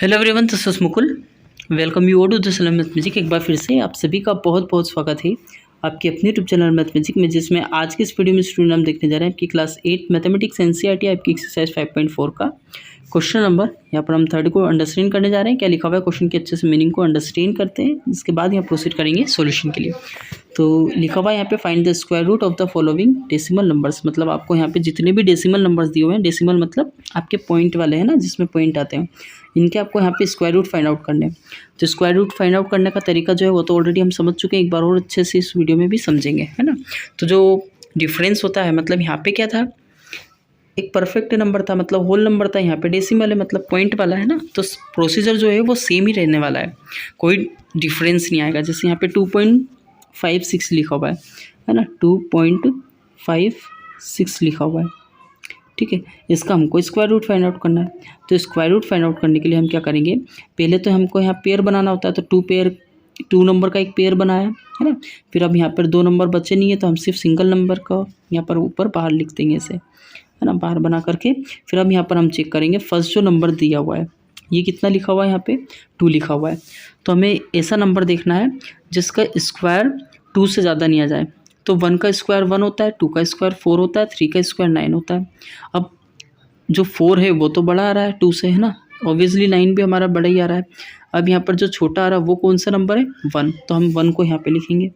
Hello everyone, this is Mukul. Welcome you to this mathematic. एक बार फिर से आप सभी का बहुत बहुत स्वागत है आपके अपने यूट्यूब चैनल मैथमेटिक में, जिसमें आज के इस वीडियो में स्टूडेंट हम देखने जा रहे हैं कि क्लास 8 मैथमेटिक्स एनसीईआरटी आपकी एक्सरसाइज 5.4 का क्वेश्चन नंबर यहाँ पर हम थर्ड को अंडरस्टैंड करने जा रहे हैं। क्या लिखा हुआ है क्वेश्चन के अच्छे से मीनिंग को अंडरस्टैंड करते हैं, इसके बाद यहाँ प्रोसीड करेंगे सॉल्यूशन के लिए। तो लिखा हुआ है यहाँ पे find the square root of the following decimal numbers. मतलब आपको यहाँ पे जितने भी डेसिमल नंबर्स दिए हुए हैं, डेसिमल मतलब आपके पॉइंट वाले हैं ना, जिसमें पॉइंट आते हैं, इनके आपको यहाँ पे स्क्वायर रूट फाइंड आउट करने हैं। तो स्क्वायर रूट फाइंड आउट करने का तरीका जो है वो तो ऑलरेडी हम समझ चुके हैं, एक बार और अच्छे से इस वीडियो में भी समझेंगे, है ना। तो जो डिफरेंस होता है, मतलब यहाँ पे क्या था, एक परफेक्ट नंबर था मतलब होल नंबर था, यहाँ पे डेसिमल है मतलब पॉइंट वाला है ना। तो प्रोसीजर जो है वो सेम ही रहने वाला है, कोई डिफरेंस नहीं आएगा। जैसे यहाँ पे 2.56 लिखा हुआ है ना, 2.56 लिखा हुआ है, ठीक है। इसका हमको स्क्वायर रूट फाइंड आउट करना है। तो स्क्वायर रूट फाइंड आउट करने के लिए हम क्या करेंगे, पहले तो हमको यहाँ पेयर बनाना होता है। तो टू नंबर का एक पेयर बनाया है ना। फिर अब यहाँ पर 2 नंबर बचे नहीं है, तो हम सिर्फ सिंगल नंबर का यहाँ पर ऊपर बाहर लिख देंगे इसे, है ना, बाहर बना करके। फिर अब यहाँ पर हम चेक करेंगे फर्स्ट जो नंबर दिया हुआ है, ये कितना लिखा हुआ है, यहाँ पे 2 लिखा हुआ है। तो हमें ऐसा नंबर देखना है जिसका स्क्वायर 2 से ज़्यादा नहीं आ जाए। तो 1 का स्क्वायर 1 होता है, 2 का स्क्वायर 4 होता है, 3 का स्क्वायर 9 होता है। अब जो 4 है वो तो बड़ा आ रहा है 2 से, है ना, ऑब्वियसली 9 भी हमारा बड़ा ही आ रहा है। अब यहाँ पर जो छोटा आ रहा है वो कौन सा नंबर है, 1। तो हम 1 को यहाँ पे लिखेंगे,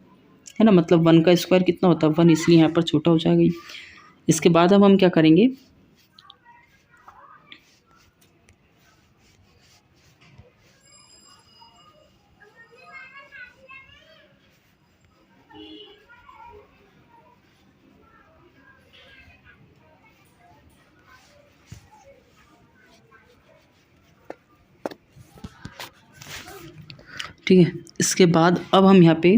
है ना, मतलब 1 का स्क्वायर कितना होता है 1, इसलिए यहाँ पर छोटा हो जाएगा। इसके बाद अब हम क्या करेंगे, ठीक है। इसके बाद अब हम यहाँ पे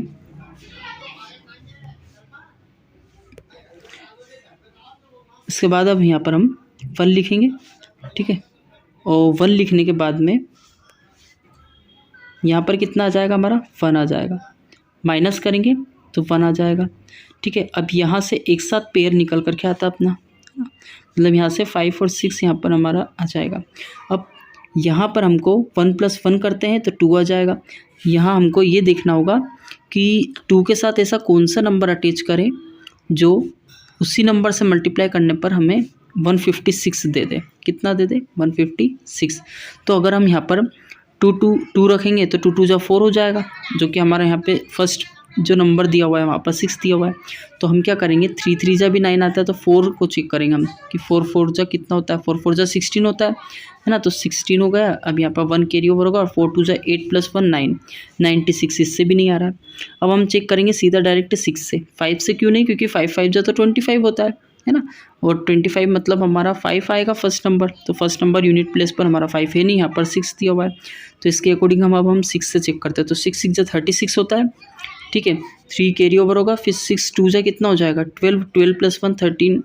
हम 1 लिखेंगे, ठीक है। और 1 लिखने के बाद में यहाँ पर कितना आ जाएगा, हमारा 1 आ जाएगा। माइनस करेंगे तो 1 आ जाएगा, ठीक है। अब यहाँ से एक साथ पेयर निकल करके आता अपना, मतलब यहाँ से 5 और 6 यहाँ पर हमारा आ जाएगा। अब यहाँ पर हमको 1 + 1 करते हैं तो 2 आ जाएगा। यहाँ हमको ये देखना होगा कि 2 के साथ ऐसा कौन सा नंबर अटैच करें जो उसी नंबर से मल्टीप्लाई करने पर हमें 156 दे दे। कितना दे दे, 156। तो अगर हम यहाँ पर 2 रखेंगे तो 2 2 जा 4 हो जाएगा, जो कि हमारा यहाँ पे फर्स्ट जो नंबर दिया हुआ है वहाँ पर 6 दिया हुआ है। तो हम क्या करेंगे, 3 3 जा भी 9 आता है, तो 4 को चेक करेंगे हम कि 4 4 जा कितना होता है, 4 4 जा 16 होता है ना। तो 16 हो गया। अब यहाँ पर 1 कैरी ओवर होगा और 4 2 जा 8 + 1 9, 96। इससे भी नहीं आ रहा है। अब हम चेक करेंगे सीधा डायरेक्ट 6 से, 5 से क्यों नहीं, क्योंकि 5 5 जा तो 25 होता है ना। और 25 मतलब हमारा 5 आएगा फर्स्ट नंबर। तो फर्स्ट नंबर यूनिट प्लेस पर हमारा 5 है नहीं, यहाँ पर 6 दिया हुआ है। तो इसके अकॉर्डिंग हम 6 से चेक करते हैं। तो 6 6 जा 36 होता है, ठीक है। 3 कैरी ओवर होगा, फिर 6 2 जा कितना हो जाएगा, 12 12 + 1 13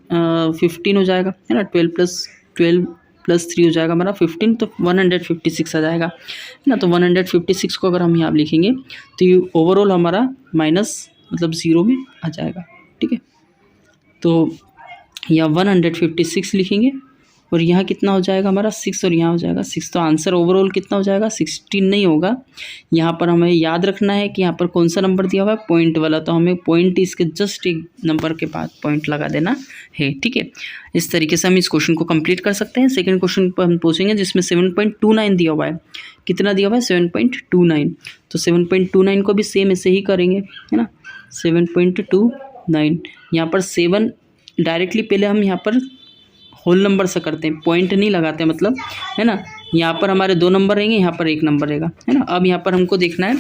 15 हो जाएगा, है ना। 12 + 3 हो जाएगा हमारा 15, तो 156 आ जाएगा, है ना। तो 156 को अगर हम यहाँ लिखेंगे तो ये ओवरऑल हमारा माइनस मतलब 0 में आ जाएगा, ठीक है। तो यहाँ 156 लिखेंगे और यहाँ कितना हो जाएगा हमारा 6, और यहाँ हो जाएगा 6। तो आंसर ओवरऑल कितना हो जाएगा, 16 नहीं होगा। यहाँ पर हमें याद रखना है कि यहाँ पर कौन सा नंबर दिया हुआ है, पॉइंट वाला। तो हमें पॉइंट इसके जस्ट एक नंबर के बाद पॉइंट लगा देना है, ठीक है। इस तरीके से हम इस क्वेश्चन को कंप्लीट कर सकते हैं। सेकेंड क्वेश्चन पर हम पूछेंगे जिसमें 7.29 दिया हुआ है। कितना दिया हुआ है, 7.29। तो 7.29 को भी सेम ऐसे ही करेंगे, है ना। 7.29 यहाँ पर 7 डायरेक्टली पहले हम यहाँ पर होल नंबर से करते हैं, पॉइंट नहीं लगाते मतलब, है ना। यहाँ पर हमारे 2 नंबर रहेंगे, यहाँ पर 1 नंबर रहेगा, है ना। अब यहाँ पर हमको देखना है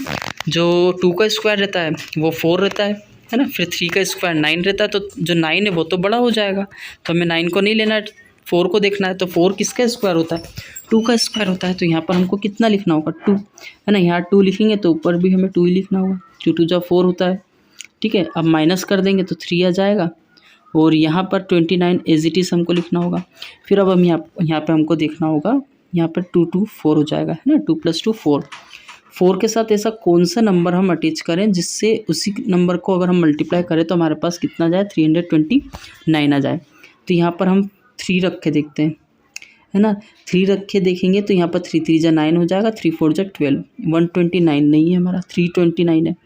जो 2 का स्क्वायर रहता है वो 4 रहता है ना। फिर 3 का स्क्वायर 9 रहता है, तो जो 9 है वो तो बड़ा हो जाएगा। तो हमें 9 को नहीं लेना है, 4 को देखना है। तो 4 किसका स्क्वायर होता है, 2 का स्क्वायर होता है। तो यहाँ पर हमको कितना लिखना होगा, 2, है ना। यहाँ 2 लिखेंगे तो ऊपर भी हमें 2 ही लिखना होगा। 2 2 जा 4 होता है, ठीक है। अब माइनस कर देंगे तो 3 आ जाएगा, और यहाँ पर 29 एज इट इज़ हमको लिखना होगा। फिर अब हम यहाँ पे हमको देखना होगा, यहाँ पर 2 2 4 हो जाएगा, है ना। 2 + 2 4। 4 के साथ ऐसा कौन सा नंबर हम अटैच करें जिससे उसी नंबर को अगर हम मल्टीप्लाई करें तो हमारे पास कितना जाए, 329 आ जाए। तो यहाँ पर हम 3 रख के देखते हैं। है ना। 3 रख के देखेंगे तो यहाँ पर 3 3 जा 9 हो जाएगा, 3 4 जा 12, 129 नहीं है हमारा, 329 है।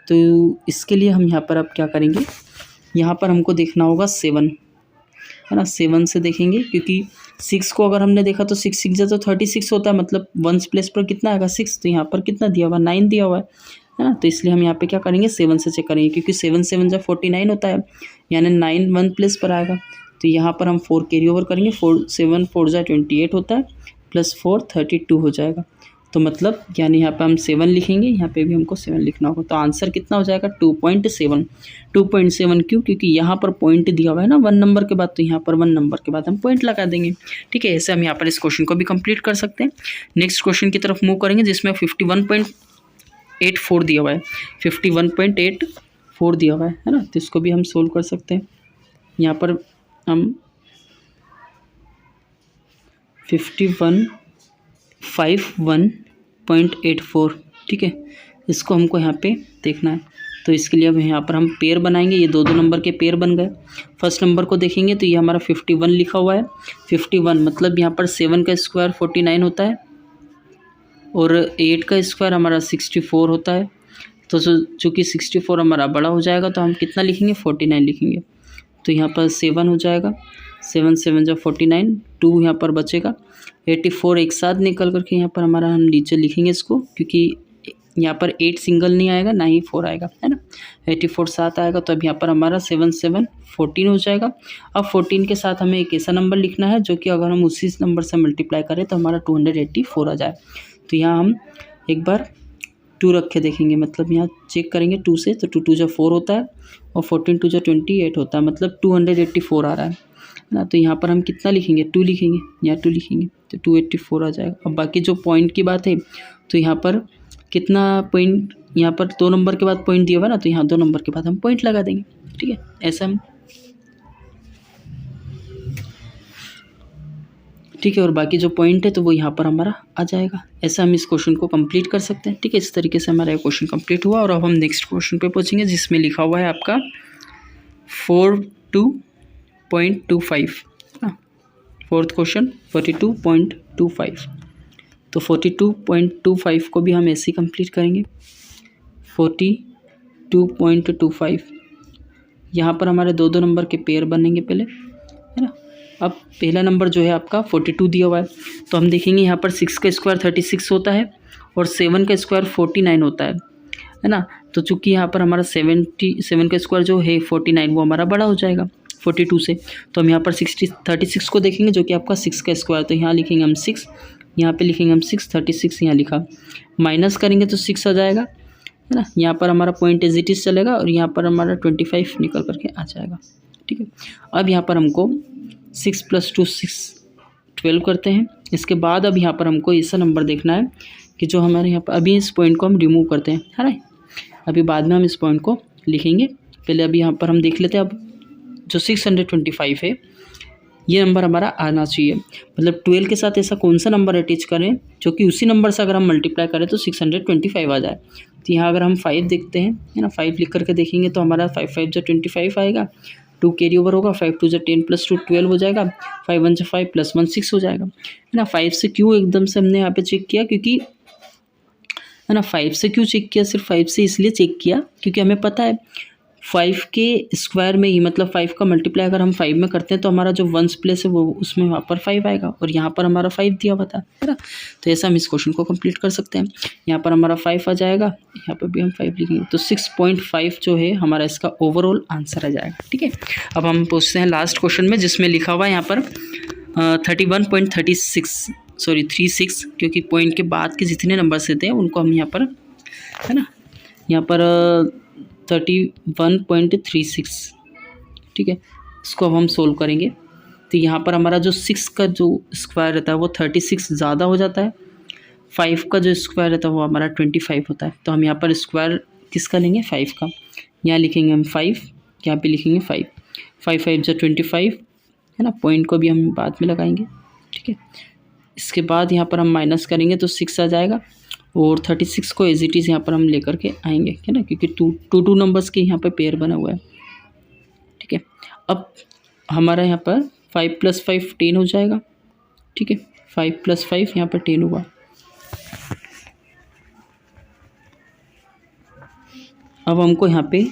तो इसके लिए हम यहाँ पर अब क्या करेंगे, यहाँ पर हमको देखना होगा 7, है ना। 7 से देखेंगे, क्योंकि 6 को अगर हमने देखा तो 6 6 जा तो 36 होता है, मतलब 1 प्लेस पर कितना आएगा 6, तो यहाँ पर कितना दिया हुआ 9 दिया हुआ है ना। तो इसलिए हम यहाँ पे क्या करेंगे 7 से चेक करेंगे, क्योंकि 7 7 जा 49 होता है, यानी 9 1 प्लेस पर आएगा। तो यहाँ पर हम 4 कैरी ओवर करेंगे, 4 7 4 जा 28 होता है, प्लस 4 32 हो जाएगा। तो मतलब यानी यहाँ पे हम 7 लिखेंगे, यहाँ पे भी हमको 7 लिखना होगा। तो आंसर कितना हो जाएगा 2.7। 2.7 क्यों, क्योंकि यहाँ पर पॉइंट दिया हुआ है ना 1 नंबर के बाद, तो यहाँ पर 1 नंबर के बाद हम पॉइंट लगा देंगे। ठीक है, ऐसे हम यहाँ पर इस क्वेश्चन को भी कंप्लीट कर सकते हैं। नेक्स्ट क्वेश्चन की तरफ मूव करेंगे, जिसमें 51.84 दिया हुआ है, 51.84 दिया हुआ है ना। तो इसको भी हम सोल्व कर सकते हैं। यहाँ पर हम 51.84, ठीक है, इसको हमको यहाँ पे देखना है। तो इसके लिए अब यहाँ पर हम पेयर बनाएंगे, ये 2 2 नंबर के पेयर बन गए। फर्स्ट नंबर को देखेंगे तो ये हमारा 51 लिखा हुआ है, 51 मतलब यहाँ पर 7 का स्क्वायर 49 होता है, और 8 का स्क्वायर हमारा 64 होता है। तो चूँकि 64 हमारा बड़ा हो जाएगा, तो हम कितना लिखेंगे 49 लिखेंगे। तो यहाँ पर 7 हो जाएगा, 7 7 जा 49, 2 यहाँ पर बचेगा, 84 एक साथ निकल करके यहाँ पर हमारा हम नीचे लिखेंगे इसको, क्योंकि यहाँ पर 8 सिंगल नहीं आएगा, ना ही 4 आएगा, है ना। 84 साथ आएगा, तो अब यहाँ पर हमारा 7 7 14 हो जाएगा। अब 14 के साथ हमें एक ऐसा नंबर लिखना है जो कि अगर हम उसी नंबर से मल्टीप्लाई करें तो हमारा 284 आ जाए। तो यहाँ हम एक बार 2 रख के देखेंगे, मतलब यहाँ चेक करेंगे 2 से, तो 2 2 जा 4 होता है, और 14 2 जा 28 होता है, मतलब 284 आ रहा है ना। तो यहाँ पर हम कितना लिखेंगे 2 लिखेंगे, यहाँ 2 लिखेंगे तो 284 आ जाएगा। अब बाकी जो पॉइंट की बात है, तो यहाँ पर कितना पॉइंट, यहाँ पर 2 नंबर के बाद पॉइंट दिया हुआ ना, तो यहाँ 2 नंबर के बाद हम पॉइंट लगा देंगे। ठीक है, ऐसा हम, ठीक है, और बाकी जो पॉइंट है तो वो यहाँ पर हमारा आ जाएगा। ऐसा हम इस क्वेश्चन को कंप्लीट कर सकते हैं। ठीक है, इस तरीके से हमारा क्वेश्चन कंप्लीट हुआ, और अब हम नेक्स्ट क्वेश्चन पे पहुँचेंगे, जिसमें लिखा हुआ है आपका 42.25 ना। फोर्थ क्वेश्चन 42.25, तो 42.25 को भी हम ऐसे ही कंप्लीट करेंगे। 42.25 यहाँ पर हमारे 2 2 नंबर के पेयर बनेंगे पहले, है ना। अब पहला नंबर जो है आपका 42 दिया हुआ है, तो हम देखेंगे यहाँ पर 6 का स्क्वायर 36 होता है, और 7 का स्क्वायर 49 होता है ना। तो चूँकि यहाँ पर हमारा 77 का स्क्वायर जो है 49, वो हमारा बड़ा हो जाएगा 42 से। तो हम यहाँ पर 36 को देखेंगे, जो कि आपका 6 का स्क्वायर, तो यहाँ लिखेंगे हम 6, यहाँ पे लिखेंगे हम 6, 36 यहाँ लिखा, माइनस करेंगे तो 6 आ जाएगा, है ना। यहाँ पर हमारा पॉइंट एज इट इज़ चलेगा, और यहाँ पर हमारा 25 निकल करके आ जाएगा। ठीक है, अब यहाँ पर हमको 6 + 2 6 12 करते हैं। इसके बाद अब यहाँ पर हमको ऐसा नंबर देखना है कि जो हमारे यहाँ पर, अभी इस पॉइंट को हम रिमूव करते हैं, है ना। अभी बाद में हम इस पॉइंट को लिखेंगे, पहले अभी यहाँ पर हम देख लेते हैं। अब जो 625 है, ये नंबर हमारा आना चाहिए, मतलब 12 के साथ ऐसा कौन सा नंबर अटैच करें जो कि उसी नंबर से अगर हम मल्टीप्लाई करें तो 625 आ जाए। तो यहाँ अगर हम 5 देखते हैं, है ना, 5 लिख करके देखेंगे तो हमारा 5 5 जा 25 आएगा, 2 कैरी ओवर होगा, 5 2 जा 10 + 2 12 हो जाएगा, 5 1 जा 5 + 1 6 हो जाएगा, है ना। 5 से क्यों एकदम से हमने यहाँ पे चेक किया, क्योंकि, है ना, 5 से क्यों चेक किया, सिर्फ 5 से इसलिए चेक किया क्योंकि हमें पता है 5 के स्क्वायर में ही, मतलब 5 का मल्टीप्लाई अगर हम 5 में करते हैं तो हमारा जो 1s प्लेस है वो उसमें वहाँ पर 5 आएगा, और यहाँ पर हमारा 5 दिया हुआ था, है ना। तो ऐसा हम इस क्वेश्चन को कंप्लीट कर सकते हैं। यहाँ पर हमारा 5 आ जाएगा, यहाँ पर भी हम 5 लिखेंगे, तो 6.5 जो है हमारा इसका ओवरऑल आंसर आ जाएगा। ठीक है, अब हम पूछते हैं लास्ट क्वेश्चन में, जिसमें लिखा हुआ है यहाँ पर 36, क्योंकि पॉइंट के बाद के जितने नंबर्स रहते हैं उनको हम यहाँ पर, है ना, यहाँ पर 31.36, ठीक है, इसको अब हम सोल्व करेंगे। तो यहाँ पर हमारा जो 6 का जो स्क्वायर रहता है वो 36 ज़्यादा हो जाता है, 5 का जो स्क्वायर रहता है वो हमारा 25 होता है। तो हम यहाँ पर स्क्वायर किसका लेंगे, 5 का, यहाँ लिखेंगे हम 5, यहाँ पे लिखेंगे 5, 5 5 जा 25, है ना। पॉइंट को भी हम बाद में लगाएंगे। ठीक है, इसके बाद यहाँ पर हम माइनस करेंगे तो 6 आ जाएगा, और 36 को एज इट इज़ यहाँ पर हम लेकर के आएंगे, है ना, क्योंकि 2 नंबर्स के यहाँ पे पेयर बना हुआ है। ठीक है, अब हमारा यहाँ पर 5 + 5 10 हो जाएगा। ठीक है, 5 + 5 यहाँ पर 10 हुआ। अब हमको यहाँ पे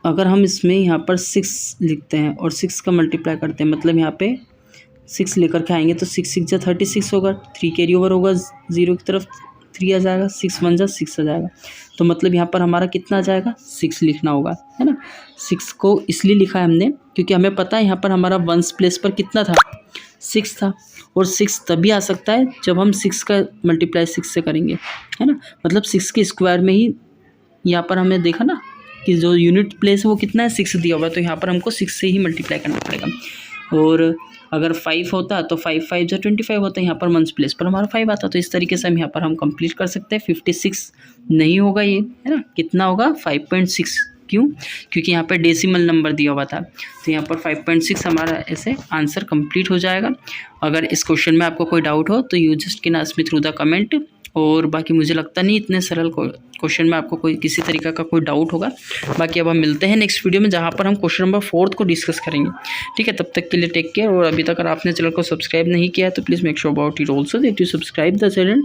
अगर हम इसमें यहाँ पर 6 लिखते हैं और 6 का मल्टीप्लाई करते हैं, मतलब यहाँ पे 6 लेकर के आएंगे तो 6 6 जा 36 होगा, 3 कैरी ओवर होगा, 0 की तरफ 3 आ जाएगा, 6 1 जा 6 आ जाएगा। तो मतलब यहाँ पर हमारा कितना आ जाएगा, 6 लिखना होगा, है ना। 6 को इसलिए लिखा है हमने क्योंकि हमें पता है यहाँ पर हमारा वंस प्लेस पर कितना था, 6 था, और 6 तभी आ सकता है जब हम 6 का मल्टीप्लाई 6 से करेंगे, है ना। मतलब 6 के स्क्वायर में ही यहाँ पर हमने देखा ना कि जो यूनिट प्लेस है वो कितना है, 6 दिया हुआ है, तो यहाँ पर हमको 6 से ही मल्टीप्लाई करना पड़ेगा। और अगर 5 होता तो 5 5 जा 25 होता है, यहाँ पर मंथ्स प्लेस पर हमारा 5 आता। तो इस तरीके से हम यहाँ पर हम कंप्लीट कर सकते हैं। 56 नहीं होगा ये, है ना, कितना होगा 5.6। क्यों? क्योंकि यहाँ पर डेसिमल नंबर दिया हुआ था, तो यहाँ पर 5.6 हमारा ऐसे आंसर कंप्लीट हो जाएगा। अगर इस क्वेश्चन में आपको कोई डाउट हो तो you just can ask me through the comment. और बाकी मुझे लगता नहीं इतने सरल क्वेश्चन में आपको कोई किसी तरीके का कोई डाउट होगा। बाकी अब हम मिलते हैं नेक्स्ट वीडियो में, जहाँ पर हम क्वेश्चन नंबर 4 को डिस्कस करेंगे। ठीक है, तब तक के लिए टेक केयर। और अभी तक अगर आपने चैनल को सब्सक्राइब नहीं किया है तो please make sure about it also that you subscribe the channel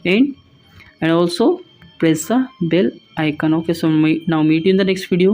and also press the bell icon. Okay, so now meet you in the next video.